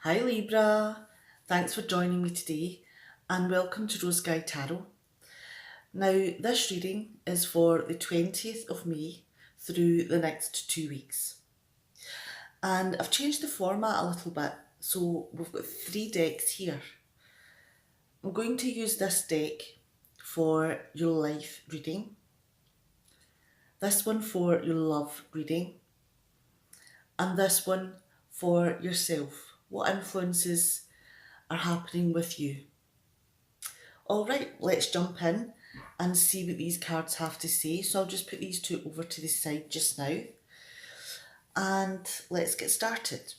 Hi Libra, thanks for joining me today and welcome to Rose Guide Tarot. Now this reading is for the 20th of May through the next 2 weeks. And I've changed the format a little bit, so we've got 3 decks here. I'm going to use this deck for your life reading, this one for your love reading, and this one for yourself. What influences are happening with you? Alright, let's jump in and see what these cards have to say. So I'll just put these two over to the side just now and let's get started.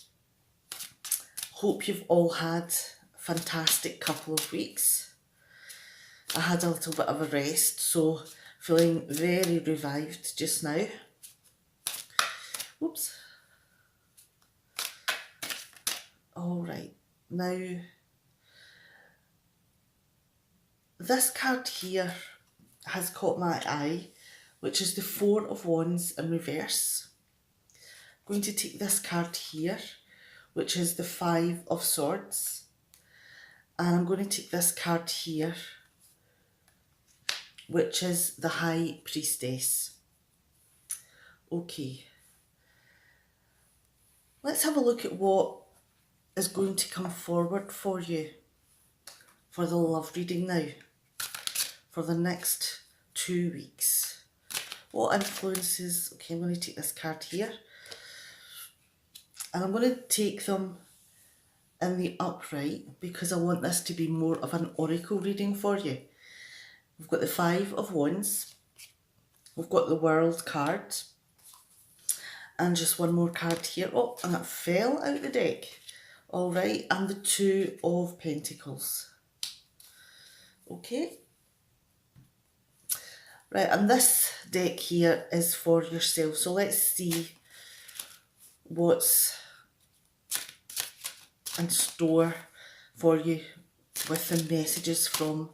Hope you've all had a fantastic couple of weeks. I had a little bit of a rest, so feeling very revived just now. Oops. Alright, now this card here has caught my eye, which is the Four of Wands in reverse. I'm going to take this card here, which is the Five of Swords, and I'm going to take this card here, which is the High Priestess. Okay, let's have a look at what is going to come forward for you for the love reading now, for the next 2 weeks. What influences? Okay, I'm going to take this card here, and I'm going to take them in the upright because I want this to be more of an oracle reading for you. We've got the Five of Wands, we've got the World card, and just one more card here. Oh, and it fell out the deck. Alright, and the Two of Pentacles. Okay. Right, and this deck here is for yourself. So let's see what's in store for you with the messages from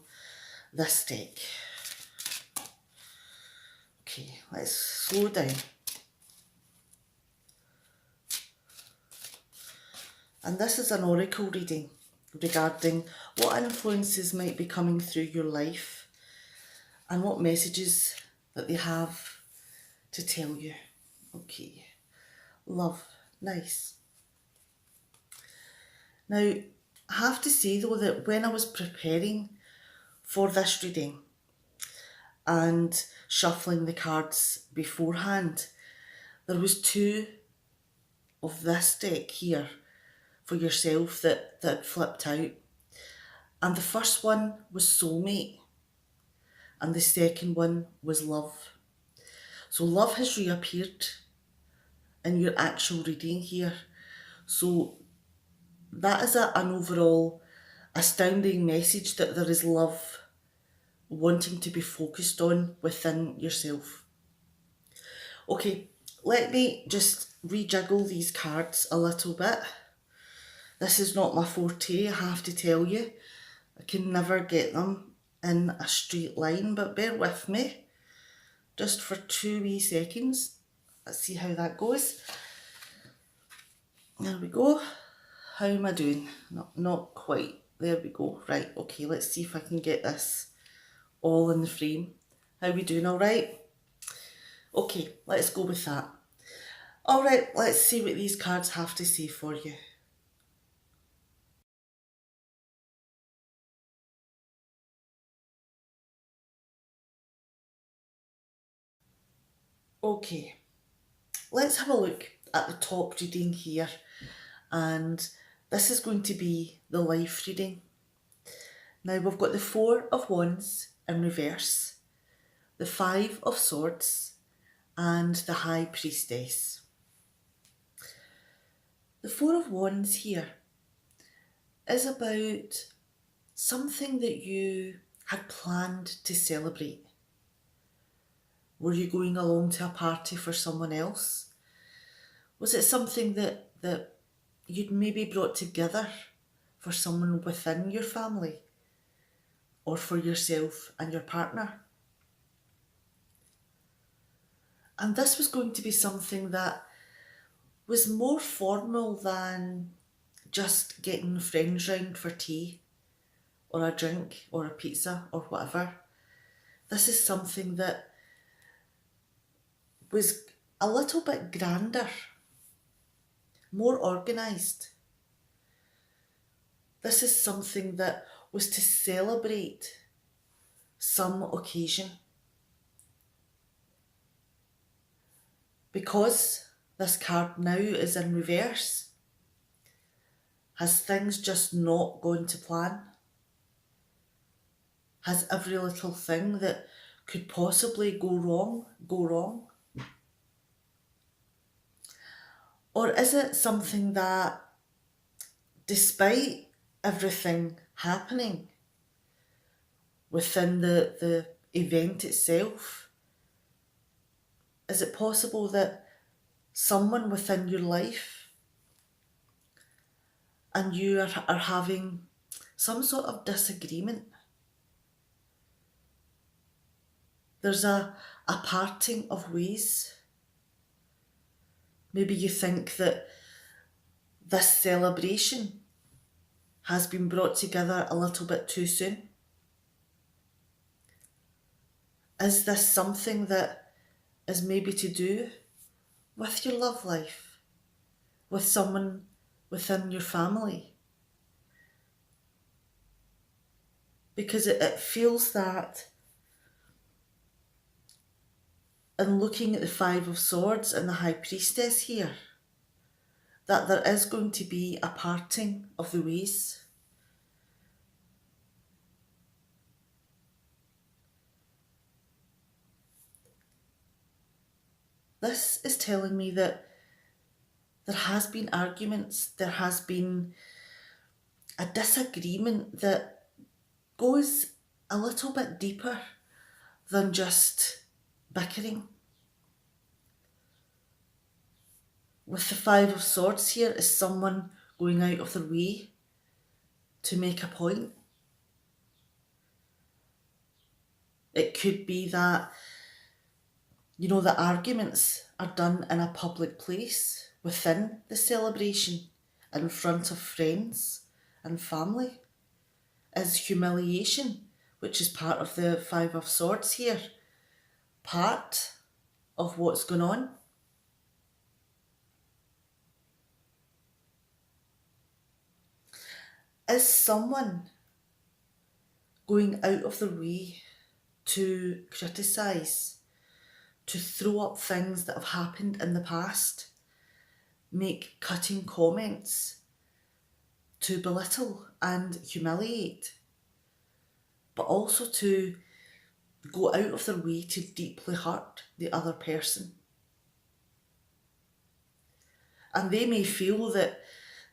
this deck. Okay, let's slow down. And this is an oracle reading regarding what influences might be coming through your life and what messages that they have to tell you. Okay, love, nice. Now, I have to say though that when I was preparing for this reading and shuffling the cards beforehand, there was two of this deck here for yourself that flipped out. And the first one was soulmate and the second one was love. So love has reappeared in your actual reading here. So that is an overall astounding message that there is love wanting to be focused on within yourself. Okay, let me just rejiggle these cards a little bit. This is not my forte, I have to tell you. I can never get them in a straight line, but bear with me just for 2 wee seconds. Let's see how that goes. There we go. How am I doing? Not quite. There we go. Right, okay, let's see if I can get this all in the frame. How we doing, all right? Okay, let's go with that. All right, let's see what these cards have to say for you. Okay, let's have a look at the top reading here, and this is going to be the life reading. Now we've got the Four of Wands in reverse, the Five of Swords, and the High Priestess. The Four of Wands here is about something that you had planned to celebrate. Were you going along to a party for someone else? Was it something that you'd maybe brought together for someone within your family or for yourself and your partner? And this was going to be something that was more formal than just getting friends round for tea or a drink or a pizza or whatever. This is something that was a little bit grander, more organised. This is something that was to celebrate some occasion. Because this card now is in reverse, has things just not gone to plan? Has every little thing that could possibly go wrong? Or is it something that, despite everything happening within the event itself, is it possible that someone within your life and you are having some sort of disagreement? There's a parting of ways. Maybe you think that this celebration has been brought together a little bit too soon. Is this something that is maybe to do with your love life, with someone within your family? Because it feels that, in looking at the Five of Swords and the High Priestess here, that there is going to be a parting of the ways. This is telling me that there has been arguments, there has been a disagreement that goes a little bit deeper than just bickering. With the Five of Swords here is someone going out of their way to make a point. It could be that, the arguments are done in a public place within the celebration, in front of friends and family. Is humiliation, which is part of the Five of Swords here, part of what's going on? Is someone going out of their way to criticise, to throw up things that have happened in the past, make cutting comments, to belittle and humiliate, but also to go out of their way to deeply hurt the other person? And they may feel that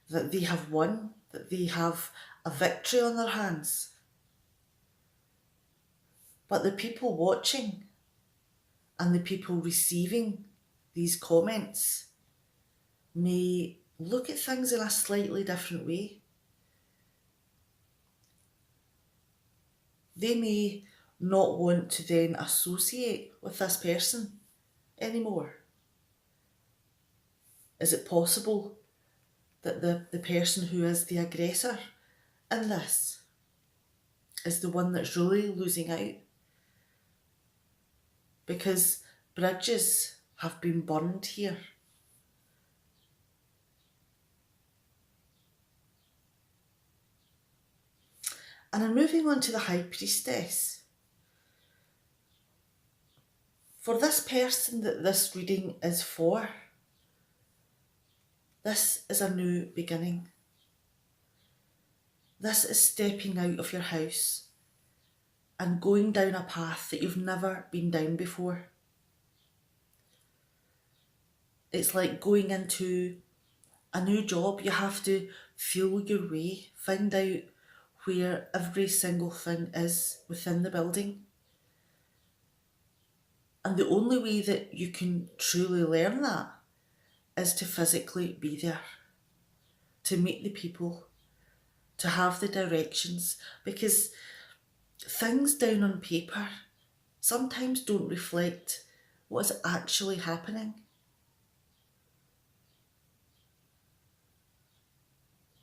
they have won, that they have a victory on their hands. But the people watching and the people receiving these comments may look at things in a slightly different way. They may not want to then associate with this person anymore. Is it possible that the person who is the aggressor in this is the one that's really losing out? Because bridges have been burned here. And then moving on to the High Priestess. For this person that this reading is for, this is a new beginning. This is stepping out of your house and going down a path that you've never been down before. It's like going into a new job. You have to feel your way, find out where every single thing is within the building. And the only way that you can truly learn that is to physically be there, to meet the people, to have the directions, because things down on paper sometimes don't reflect what is actually happening.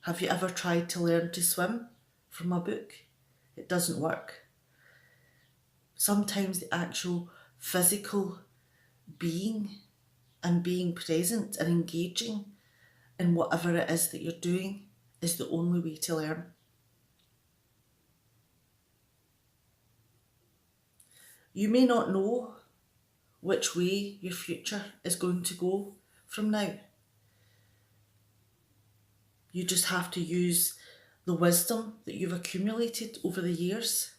Have you ever tried to learn to swim from a book? It doesn't work. Sometimes the actual physical being and being present and engaging in whatever it is that you're doing is the only way to learn. You may not know which way your future is going to go from now. You just have to use the wisdom that you've accumulated over the years.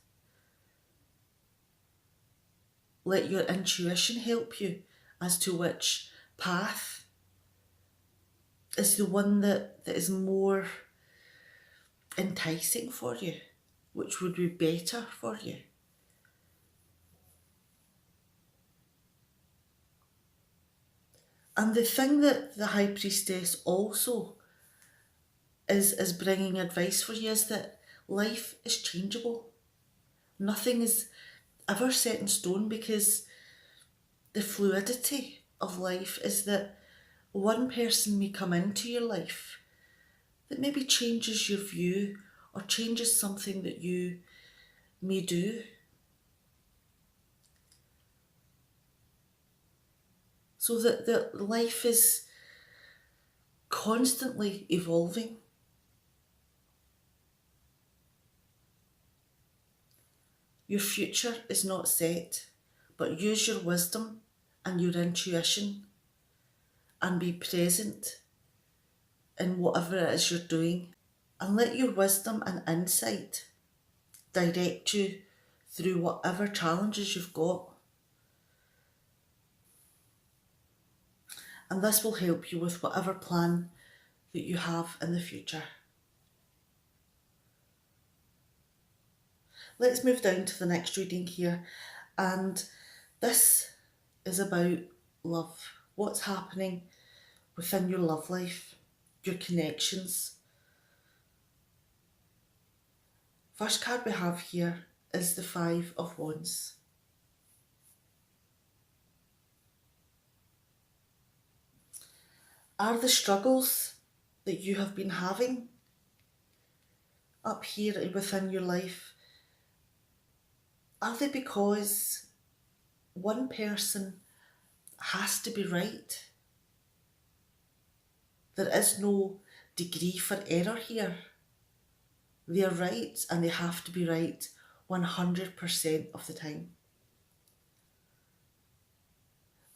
Let your intuition help you as to which path is the one that is more enticing for you, which would be better for you. And the thing that the High Priestess also is bringing advice for you is that life is changeable. Nothing is ever set in stone, because the fluidity of life is that one person may come into your life that maybe changes your view or changes something that you may do. So that life is constantly evolving. Your future is not set, but use your wisdom and your intuition and be present in whatever it is you're doing, and let your wisdom and insight direct you through whatever challenges you've got. And this will help you with whatever plan that you have in the future. Let's move down to the next reading here, and this is about love. What's happening within your love life, your connections. First card we have here is the Five of Wands. Are the struggles that you have been having up here within your life, are they because one person has to be right? There is no degree for error here. They are right, and they have to be right 100% of the time.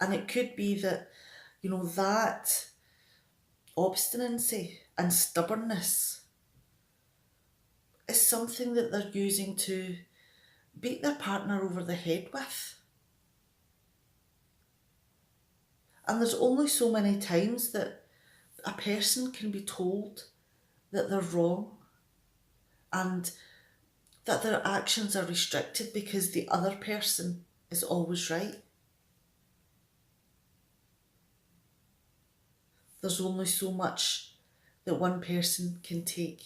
And it could be that, that obstinacy and stubbornness is something that they're using to beat their partner over the head with. And there's only so many times that a person can be told that they're wrong and that their actions are restricted because the other person is always right. There's only so much that one person can take.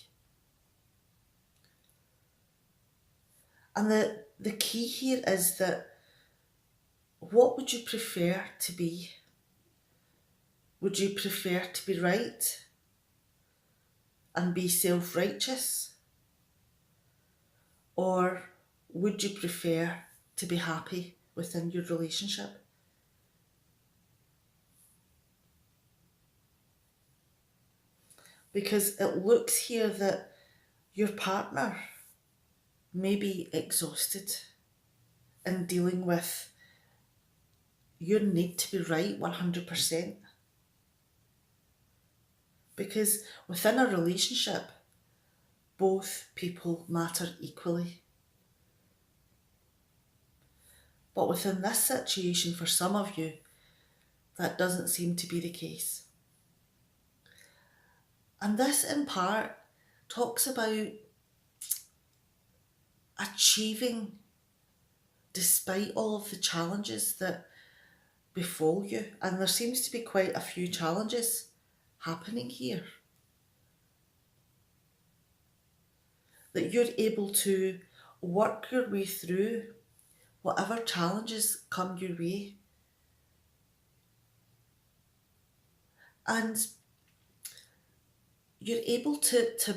And the key here is that, what would you prefer to be? Would you prefer to be right and be self-righteous? Or would you prefer to be happy within your relationship? Because it looks here that your partner may be exhausted in dealing with your need to be right 100%. Because within a relationship, both people matter equally. But within this situation, for some of you, that doesn't seem to be the case. And this, in part, talks about achieving despite all of the challenges that befall you. And there seems to be quite a few challenges happening here. That you're able to work your way through whatever challenges come your way. And you're able to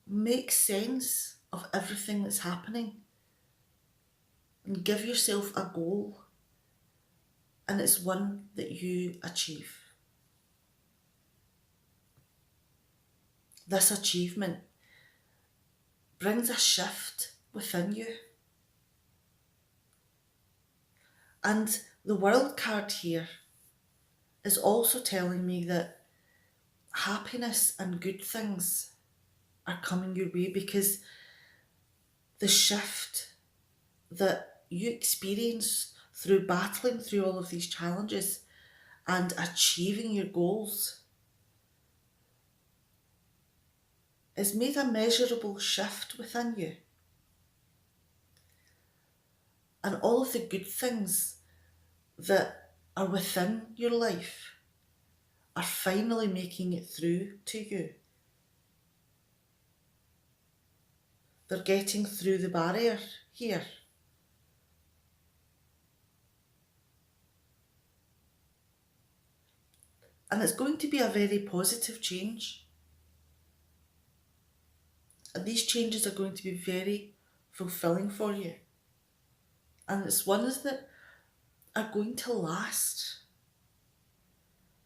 make sense of everything that's happening and give yourself a goal, and it's one that you achieve. This achievement brings a shift within you. And the World card here is also telling me that happiness and good things are coming your way, because the shift that you experience through battling through all of these challenges and achieving your goals has made a measurable shift within you. And all of the good things that are within your life are finally making it through to you. They're getting through the barrier here. And it's going to be a very positive change. And these changes are going to be very fulfilling for you. And it's ones that are going to last.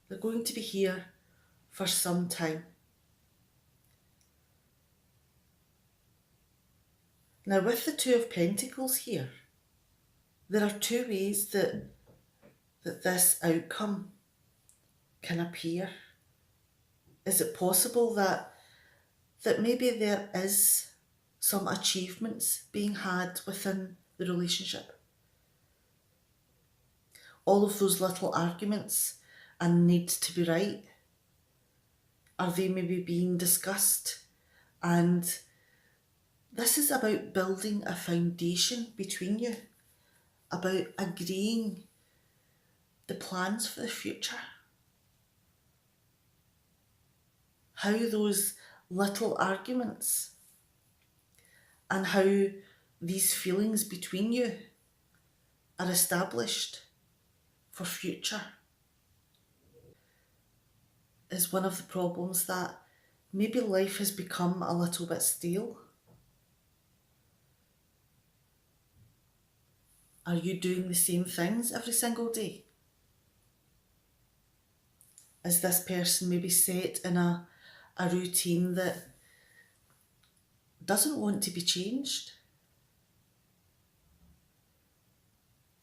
They're going to be here for some time. Now, with the Two of Pentacles here, there are two ways that this outcome can appear. Is it possible that maybe there is some achievements being had within the relationship? All of those little arguments and needs to be right, are they maybe being discussed? And this is about building a foundation between you, about agreeing the plans for the future. How those little arguments and how these feelings between you are established for future is one of the problems, that maybe life has become a little bit stale. Are you doing the same things every single day? Is this person maybe set in a routine that doesn't want to be changed?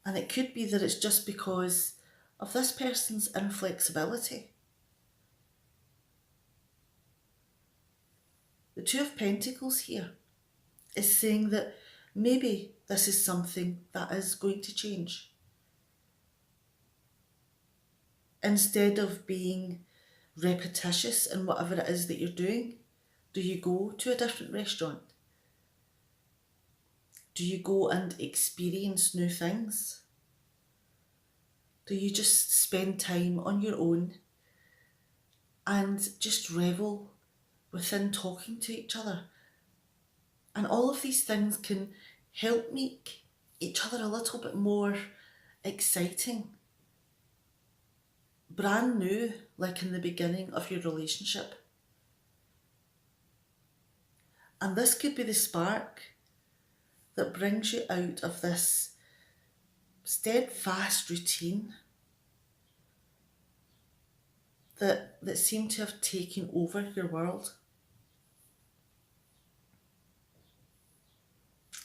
And it could be that it's just because of this person's inflexibility. The Two of Pentacles here is saying that maybe this is something that is going to change. Instead of being repetitious in whatever it is that you're doing, do you go to a different restaurant? Do you go and experience new things? Do you just spend time on your own and just revel within talking to each other? And all of these things can help make each other a little bit more exciting, brand new, like in the beginning of your relationship. And this could be the spark that brings you out of this steadfast routine that seemed to have taken over your world.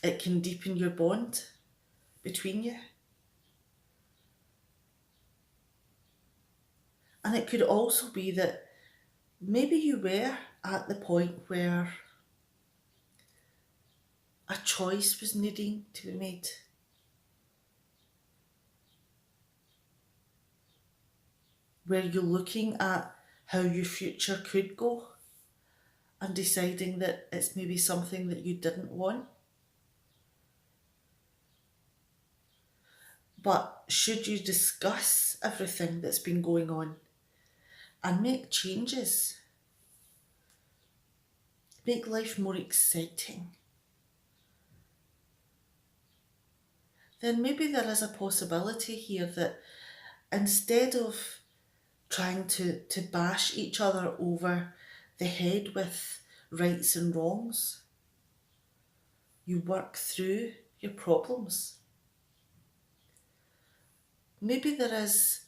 It can deepen your bond between you. And it could also be that maybe you were at the point where a choice was needing to be made. Where you're looking at how your future could go and deciding that it's maybe something that you didn't want. But should you discuss everything that's been going on and make changes, make life more exciting, then maybe there is a possibility here that instead of trying to bash each other over the head with rights and wrongs. You work through your problems. Maybe there is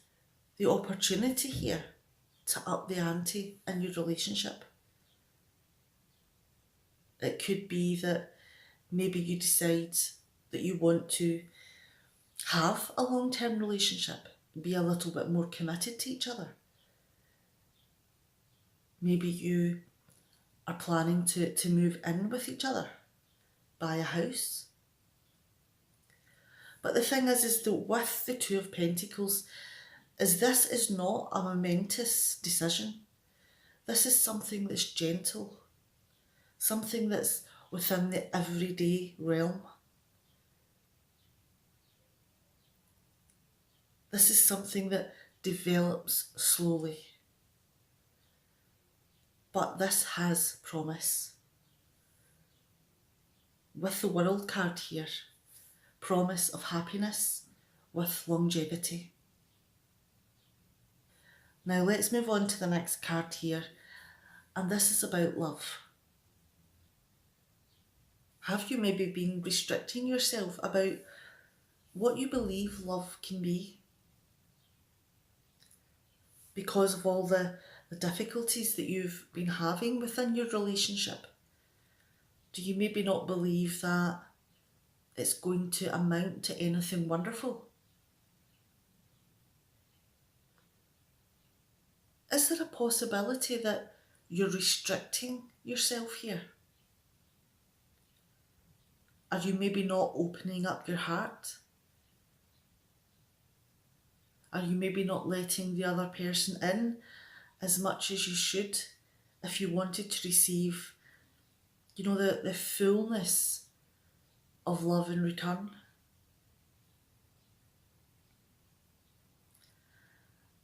the opportunity here to up the ante in your relationship. It could be that maybe you decide that you want to have a long-term relationship, be a little bit more committed to each other. Maybe you are planning to move in with each other, buy a house. But the thing is that with the Two of Pentacles, this is not a momentous decision. This is something that's gentle, something that's within the everyday realm. This is something that develops slowly. But this has promise. With the World card here, promise of happiness with longevity. Now let's move on to the next card here, and this is about love. Have you maybe been restricting yourself about what you believe love can be? Because of all the difficulties that you've been having within your relationship? Do you maybe not believe that it's going to amount to anything wonderful? Is there a possibility that you're restricting yourself here? Are you maybe not opening up your heart? Are you maybe not letting the other person in as much as you should if you wanted to receive, the fullness of love in return?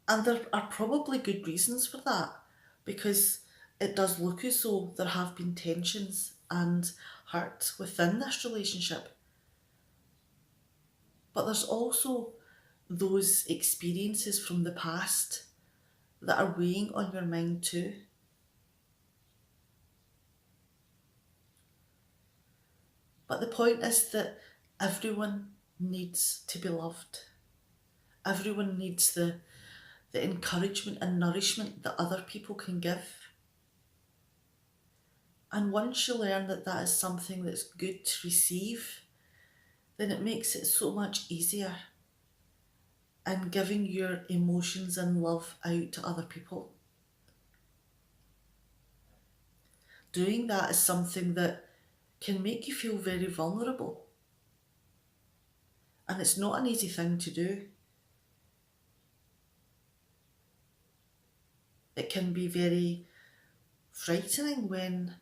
And there are probably good reasons for that, because it does look as though there have been tensions and hurt within this relationship. But there's also those experiences from the past that are weighing on your mind too. But the point is that everyone needs to be loved. Everyone needs the encouragement and nourishment that other people can give. And once you learn that that is something that's good to receive, then it makes it so much easier in giving your emotions and love out to other people. Doing that is something that can make you feel very vulnerable. And it's not an easy thing to do. It can be very frightening when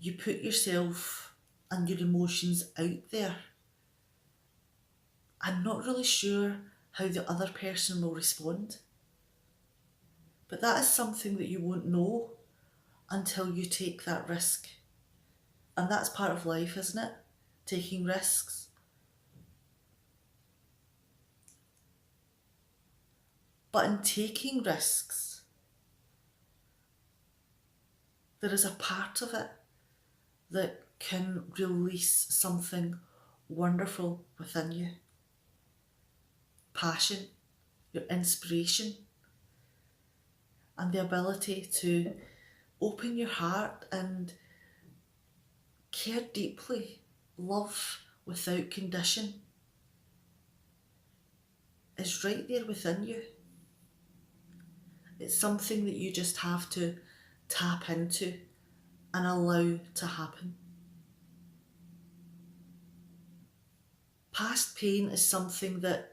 you put yourself and your emotions out there and not really sure how the other person will respond. But that is something that you won't know until you take that risk. And that's part of life, isn't it? Taking risks. But in taking risks, there is a part of it that can release something wonderful within you. Passion, your inspiration, and the ability to open your heart and care deeply, love without condition is right there within you. It's something that you just have to tap into and allow to happen. Past pain is something that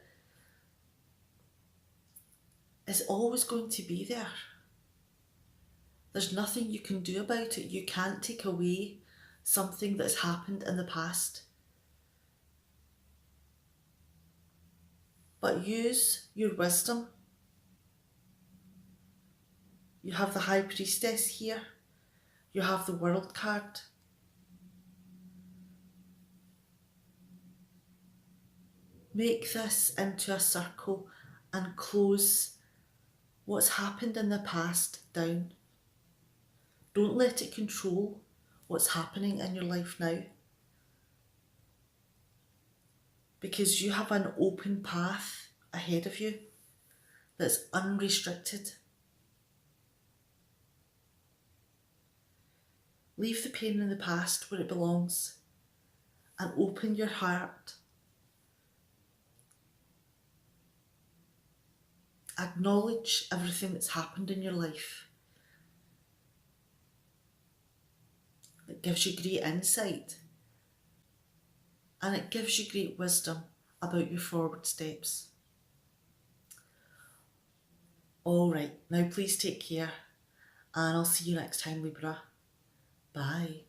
is always going to be there. There's nothing you can do about it. You can't take away something that's happened in the past. But use your wisdom. You have the High Priestess here. You have the World card. Make this into a circle and close what's happened in the past down. Don't let it control what's happening in your life now, because you have an open path ahead of you that's unrestricted. Leave the pain in the past where it belongs and open your heart. Acknowledge everything that's happened in your life. It gives you great insight and it gives you great wisdom about your forward steps. Alright, now please take care and I'll see you next time, Libra. Bye.